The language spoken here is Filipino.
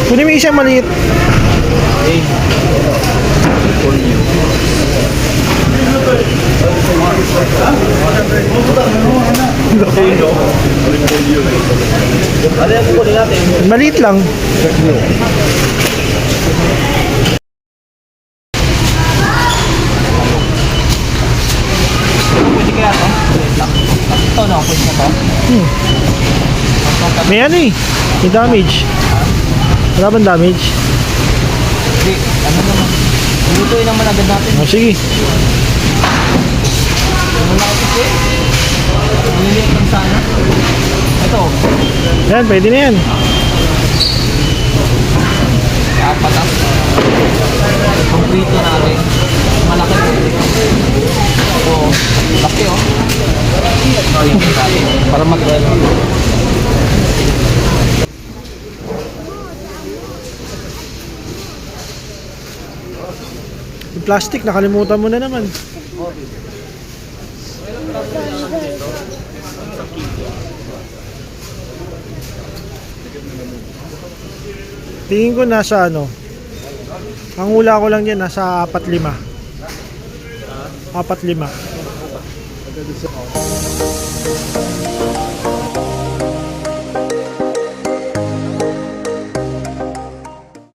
Kunin mo isang maliit. Maliit lang. Pwede kaya to? Ito no, pwede na to? May ano eh. May damage. Wala bang damage? Hindi, ano naman. Lutuin naman agad natin. Oh, sige. Ano na kasi? Nililit lang sana. Ito. Yan, pwede na yan. Apat ah. Pagprito natin. Malaki po. Oo. Laki oh. Ayan natin. Para mag-ano. Yung plastic, nakalimutan mo na naman. Tingin ko nasa ano. Ang hula ko lang yan nasa 4-5. 4-5.